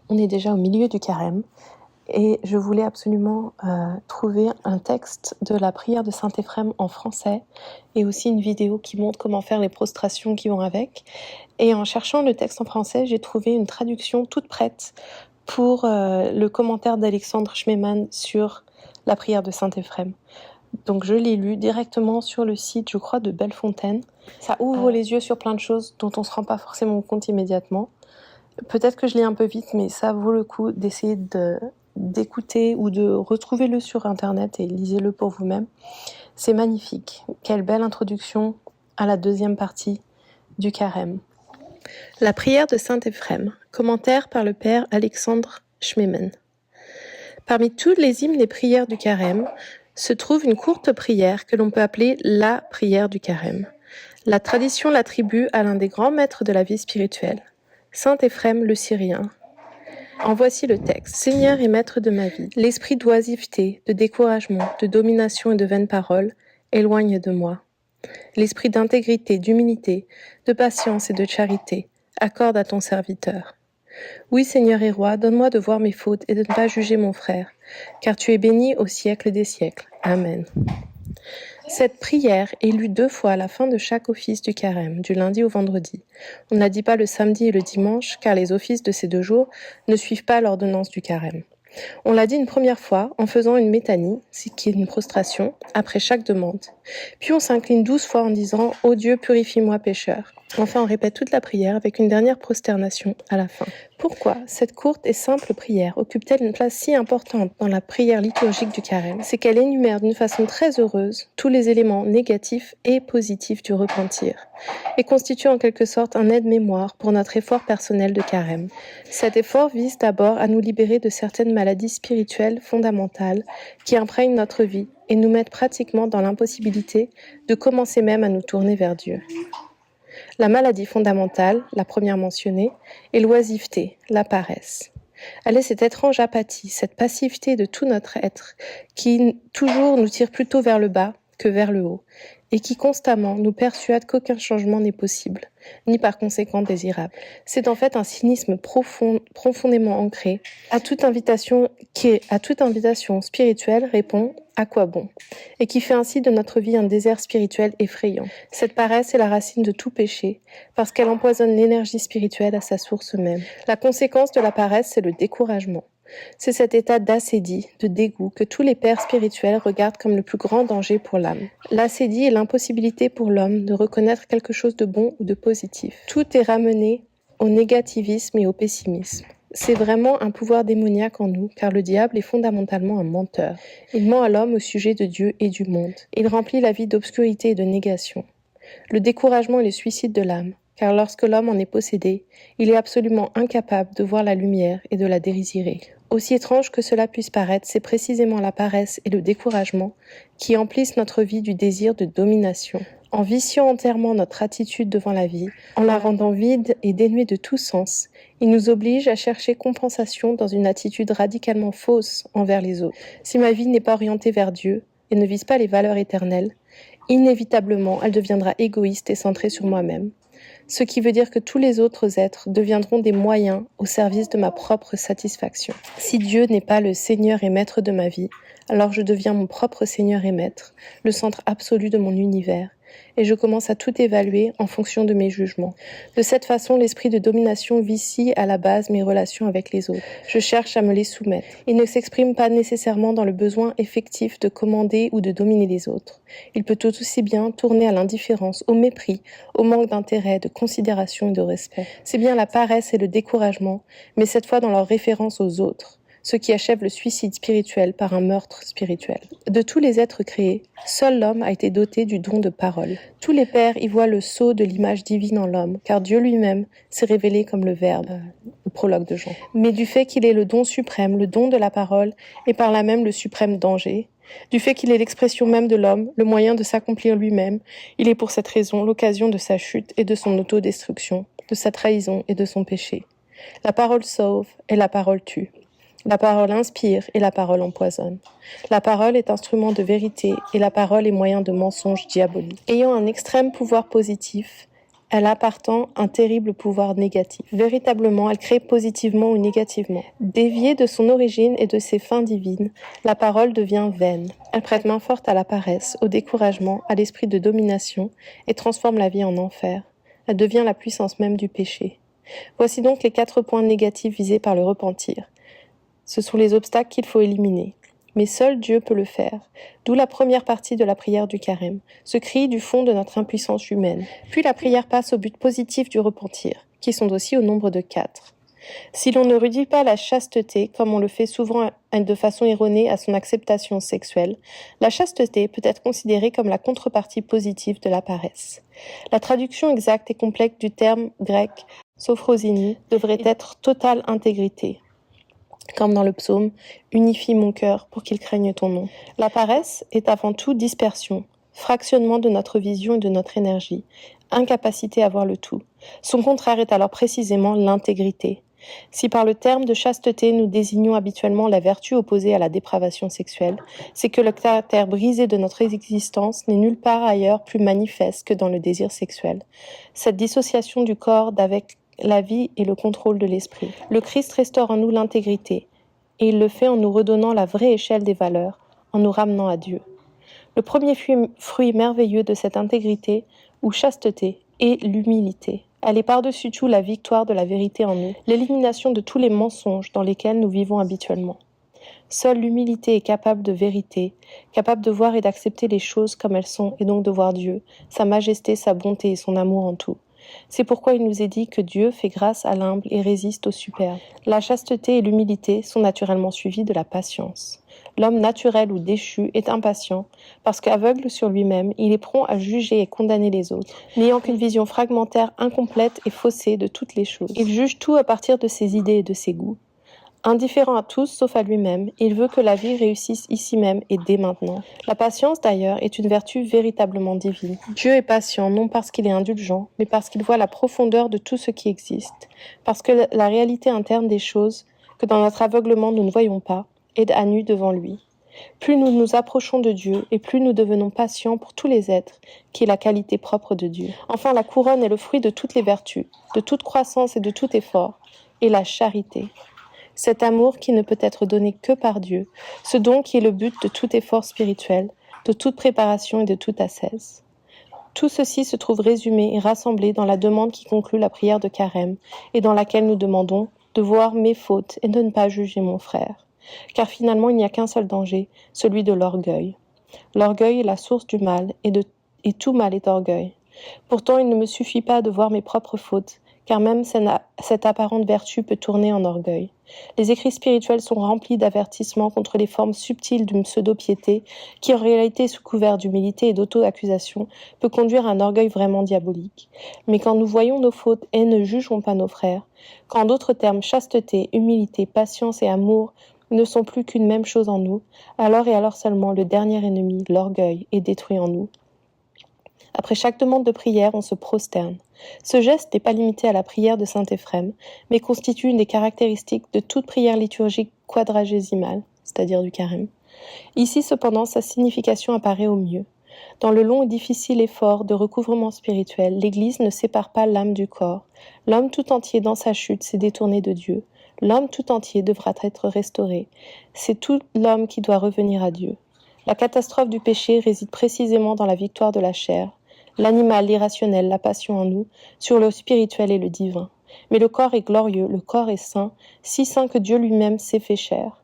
On est déjà au milieu du carême et je voulais absolument trouver un texte de la prière de Saint-Éphrem en français et aussi une vidéo qui montre comment faire les prostrations qui vont avec. Et en cherchant le texte en français, j'ai trouvé une traduction toute prête pour le commentaire d'Alexandre Schmemann sur la prière de Saint-Éphrem. Donc je l'ai lu directement sur le site, je crois, de Bellefontaine. Ça ouvre les yeux sur plein de choses dont on ne se rend pas forcément compte immédiatement. Peut-être que je lis un peu vite, mais ça vaut le coup d'essayer d'écouter ou de retrouver-le sur Internet et lisez-le pour vous-même. C'est magnifique. Quelle belle introduction à la deuxième partie du carême. La prière de Saint-Éphrem, commentaire par le père Alexandre Schmemann. Parmi tous les hymnes des prières du carême, se trouve une courte prière que l'on peut appeler la prière du carême. La tradition l'attribue à l'un des grands maîtres de la vie spirituelle, Saint Éphrem le Syrien. En voici le texte. Seigneur et maître de ma vie, l'esprit d'oisiveté, de découragement, de domination et de vaines paroles éloigne de moi. L'esprit d'intégrité, d'humilité, de patience et de charité accorde à ton serviteur. Oui, Seigneur et Roi, donne-moi de voir mes fautes et de ne pas juger mon frère, car tu es béni au siècle des siècles. Amen. Cette prière est lue 2 fois à la fin de chaque office du carême, du lundi au vendredi. On n'a dit pas le samedi et le dimanche, car les offices de ces 2 jours ne suivent pas l'ordonnance du carême. On l'a dit une première fois en faisant une métanie, ce qui est une prostration, après chaque demande. Puis on s'incline 12 fois en disant « Ô Dieu, purifie-moi pécheur ». Enfin, on répète toute la prière avec une dernière prosternation à la fin. Pourquoi cette courte et simple prière occupe-t-elle une place si importante dans la prière liturgique du carême? C'est qu'elle énumère d'une façon très heureuse tous les éléments négatifs et positifs du repentir et constitue en quelque sorte un aide-mémoire pour notre effort personnel de carême. Cet effort vise d'abord à nous libérer de certaines maladies spirituelles fondamentales qui imprègnent notre vie et nous mettent pratiquement dans l'impossibilité de commencer même à nous tourner vers Dieu. La maladie fondamentale, la première mentionnée, est l'oisiveté, la paresse. Elle est cette étrange apathie, cette passivité de tout notre être qui toujours nous tire plutôt vers le bas que vers le haut et qui constamment nous persuade qu'aucun changement n'est possible, ni par conséquent désirable. C'est en fait un cynisme profondément ancré à toute invitation spirituelle répond « à quoi bon ?» et qui fait ainsi de notre vie un désert spirituel effrayant. Cette paresse est la racine de tout péché parce qu'elle empoisonne l'énergie spirituelle à sa source même. La conséquence de la paresse, c'est le découragement. C'est cet état d'assédie, de dégoût que tous les pères spirituels regardent comme le plus grand danger pour l'âme. L'assédie est l'impossibilité pour l'homme de reconnaître quelque chose de bon ou de positif. Tout est ramené au négativisme et au pessimisme. C'est vraiment un pouvoir démoniaque en nous, car le diable est fondamentalement un menteur. Il ment à l'homme au sujet de Dieu et du monde. Il remplit la vie d'obscurité et de négation. Le découragement est le suicide de l'âme, car lorsque l'homme en est possédé, il est absolument incapable de voir la lumière et de la désirer. Aussi étrange que cela puisse paraître, c'est précisément la paresse et le découragement qui emplissent notre vie du désir de domination. En viciant entièrement notre attitude devant la vie, en la rendant vide et dénuée de tout sens, il nous oblige à chercher compensation dans une attitude radicalement fausse envers les autres. Si ma vie n'est pas orientée vers Dieu et ne vise pas les valeurs éternelles, inévitablement elle deviendra égoïste et centrée sur moi-même. Ce qui veut dire que tous les autres êtres deviendront des moyens au service de ma propre satisfaction. Si Dieu n'est pas le Seigneur et Maître de ma vie, alors je deviens mon propre Seigneur et Maître, le centre absolu de mon univers, et je commence à tout évaluer en fonction de mes jugements. De cette façon, l'esprit de domination vicie à la base mes relations avec les autres. Je cherche à me les soumettre. Il ne s'exprime pas nécessairement dans le besoin effectif de commander ou de dominer les autres. Il peut tout aussi bien tourner à l'indifférence, au mépris, au manque d'intérêt, de considération et de respect. C'est bien la paresse et le découragement, mais cette fois dans leur référence aux autres, ce qui achève le suicide spirituel par un meurtre spirituel. De tous les êtres créés, seul l'homme a été doté du don de parole. Tous les pères y voient le sceau de l'image divine en l'homme, car Dieu lui-même s'est révélé comme le Verbe, le prologue de Jean. Mais du fait qu'il est le don suprême, le don de la parole, et par là même le suprême danger, du fait qu'il est l'expression même de l'homme, le moyen de s'accomplir lui-même, il est pour cette raison l'occasion de sa chute et de son autodestruction, de sa trahison et de son péché. La parole sauve et la parole tue. La parole inspire et la parole empoisonne. La parole est instrument de vérité et la parole est moyen de mensonge diabolique. Ayant un extrême pouvoir positif, Elle a pourtant un terrible pouvoir négatif. Véritablement, elle crée positivement ou négativement. Déviée de son origine et de ses fins divines, la parole devient vaine. Elle prête main forte à la paresse, au découragement, à l'esprit de domination et transforme la vie en enfer. Elle devient la puissance même du péché. Voici donc les 4 points négatifs visés par le repentir. Ce sont les obstacles qu'il faut éliminer. Mais seul Dieu peut le faire, d'où la première partie de la prière du carême, ce cri du fond de notre impuissance humaine. Puis la prière passe au but positif du repentir, qui sont aussi au nombre de 4. Si l'on ne réduit pas la chasteté, comme on le fait souvent de façon erronée à son acceptation sexuelle, la chasteté peut être considérée comme la contrepartie positive de la paresse. La traduction exacte et complète du terme grec sophrosini devrait être totale intégrité. Comme dans le psaume, « Unifie mon cœur pour qu'il craigne ton nom ». La paresse est avant tout dispersion, fractionnement de notre vision et de notre énergie, incapacité à voir le tout. Son contraire est alors précisément l'intégrité. Si par le terme de chasteté nous désignons habituellement la vertu opposée à la dépravation sexuelle, c'est que le caractère brisé de notre existence n'est nulle part ailleurs plus manifeste que dans le désir sexuel. Cette dissociation du corps d'avec la vie et le contrôle de l'esprit. Le Christ restaure en nous l'intégrité, et il le fait en nous redonnant la vraie échelle des valeurs, en nous ramenant à Dieu. Le premier fruit merveilleux de cette intégrité, ou chasteté, est l'humilité. Elle est par-dessus tout la victoire de la vérité en nous, l'élimination de tous les mensonges dans lesquels nous vivons habituellement. Seule l'humilité est capable de vérité, capable de voir et d'accepter les choses comme elles sont, et donc de voir Dieu, sa majesté, sa bonté et son amour en tout. C'est pourquoi il nous est dit que Dieu fait grâce à l'humble et résiste au superbe. La chasteté et l'humilité sont naturellement suivies de la patience. L'homme naturel ou déchu est impatient parce qu'aveugle sur lui-même, il est prompt à juger et condamner les autres, n'ayant qu'une vision fragmentaire, incomplète et faussée de toutes les choses. Il juge tout à partir de ses idées et de ses goûts. Indifférent à tous sauf à lui-même, il veut que la vie réussisse ici même et dès maintenant. La patience d'ailleurs est une vertu véritablement divine. Dieu est patient non parce qu'il est indulgent, mais parce qu'il voit la profondeur de tout ce qui existe, parce que la réalité interne des choses, que dans notre aveuglement nous ne voyons pas, est à nu devant lui. Plus nous nous approchons de Dieu et plus nous devenons patients pour tous les êtres, qui est la qualité propre de Dieu. Enfin, la couronne est le fruit de toutes les vertus, de toute croissance et de tout effort, et la charité. Cet amour qui ne peut être donné que par Dieu, ce don qui est le but de tout effort spirituel, de toute préparation et de toute ascèse. Tout ceci se trouve résumé et rassemblé dans la demande qui conclut la prière de Carême et dans laquelle nous demandons de voir mes fautes et de ne pas juger mon frère. Car finalement, il n'y a qu'un seul danger, celui de l'orgueil. L'orgueil est la source du mal et tout mal est orgueil. Pourtant, il ne me suffit pas de voir mes propres fautes, car même cette apparente vertu peut tourner en orgueil. Les écrits spirituels sont remplis d'avertissements contre les formes subtiles d'une pseudo-piété qui, en réalité, sous couvert d'humilité et d'auto-accusation, peut conduire à un orgueil vraiment diabolique. Mais quand nous voyons nos fautes et ne jugeons pas nos frères, quand en d'autres termes chasteté, humilité, patience et amour ne sont plus qu'une même chose en nous, alors et alors seulement le dernier ennemi, l'orgueil, est détruit en nous. Après chaque demande de prière, on se prosterne. Ce geste n'est pas limité à la prière de saint Éphrem, mais constitue une des caractéristiques de toute prière liturgique quadragésimale, c'est-à-dire du carême. Ici, cependant, sa signification apparaît au mieux. Dans le long et difficile effort de recouvrement spirituel, l'Église ne sépare pas l'âme du corps. L'homme tout entier, dans sa chute, s'est détourné de Dieu. L'homme tout entier devra être restauré. C'est tout l'homme qui doit revenir à Dieu. La catastrophe du péché réside précisément dans la victoire de la chair, l'animal, l'irrationnel, la passion en nous, sur le spirituel et le divin. Mais le corps est glorieux, le corps est saint, si saint que Dieu lui-même s'est fait chair.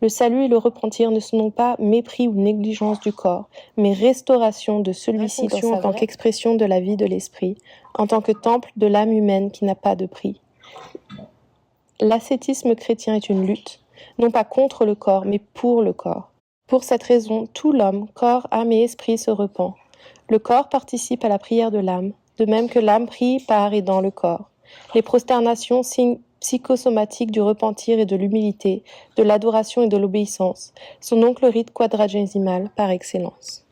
Le salut et le repentir ne sont donc pas mépris ou négligence du corps, mais restauration de celui-ci en tant qu'expression de la vie de l'esprit, en tant que temple de l'âme humaine qui n'a pas de prix. L'ascétisme chrétien est une lutte, non pas contre le corps, mais pour le corps. Pour cette raison, tout l'homme, corps, âme et esprit se repent. Le corps participe à la prière de l'âme, de même que l'âme prie par et dans le corps. Les prosternations, signes psychosomatiques du repentir et de l'humilité, de l'adoration et de l'obéissance, sont donc le rite quadragésimal par excellence.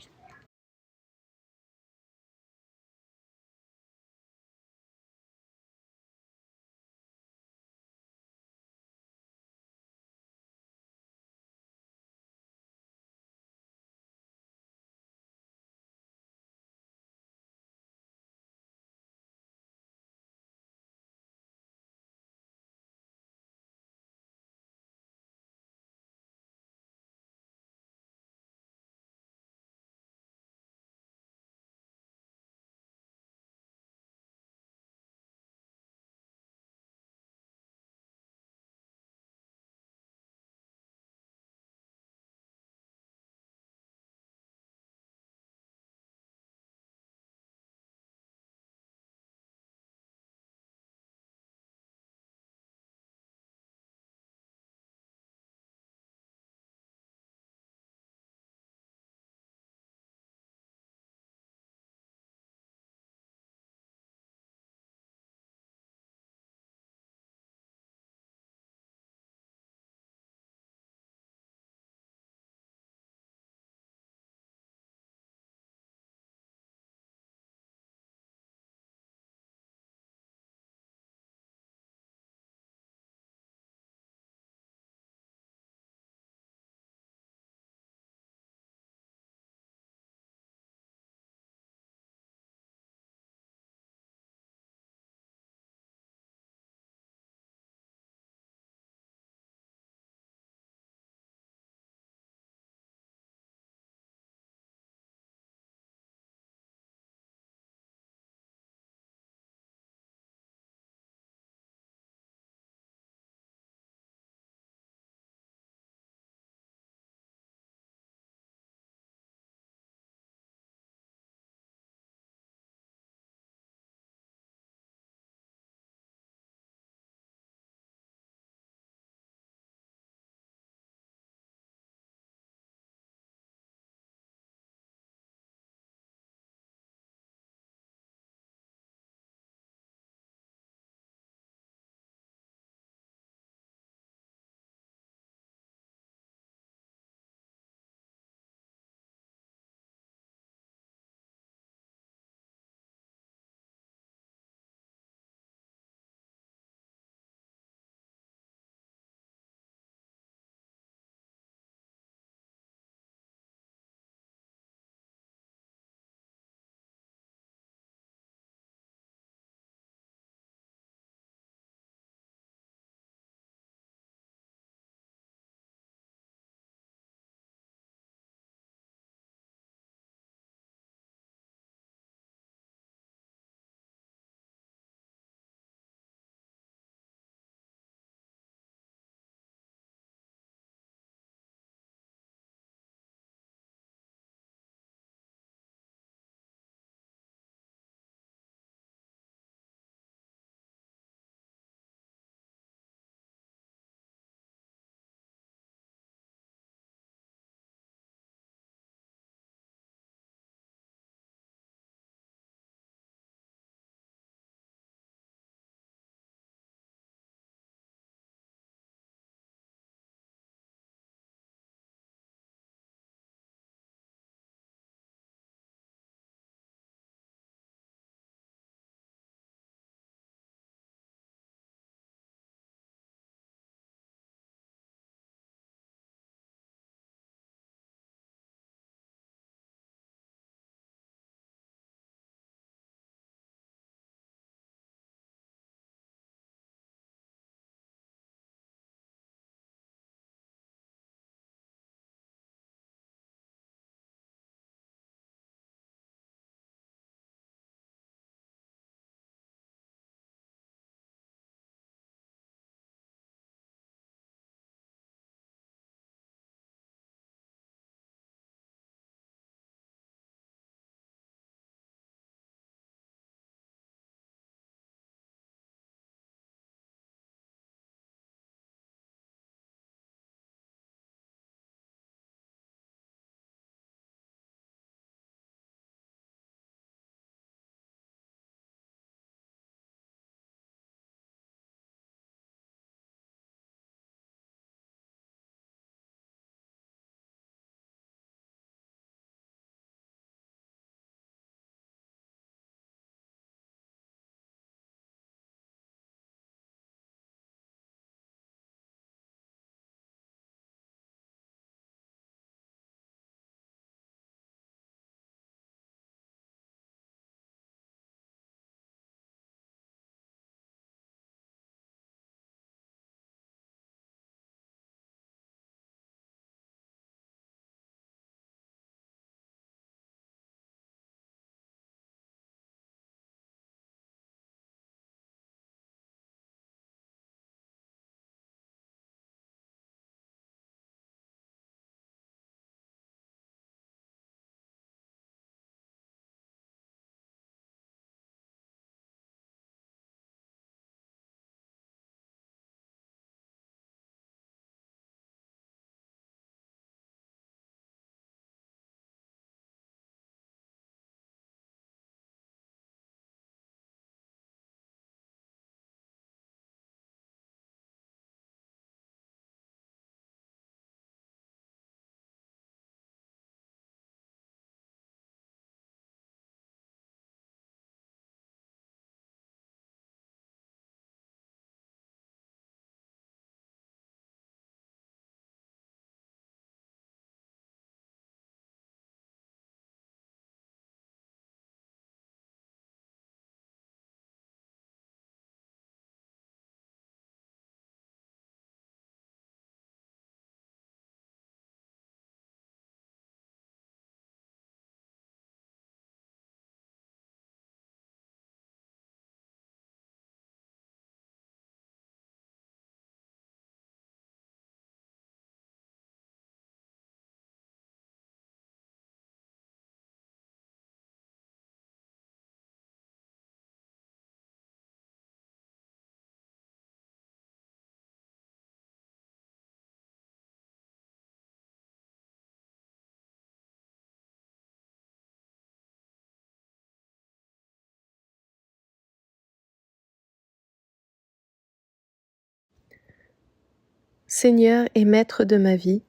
Seigneur et Maître de ma vie,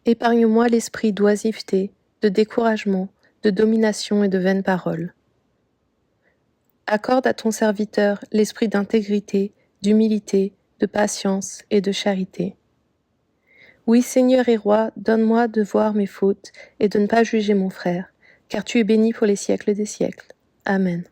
épargne-moi l'esprit d'oisiveté, de découragement, de domination et de vaines paroles. Accorde à ton serviteur l'esprit d'intégrité, d'humilité, de patience et de charité. Oui, Seigneur et Roi, donne-moi de voir mes fautes et de ne pas juger mon frère, car tu es béni pour les siècles des siècles. Amen.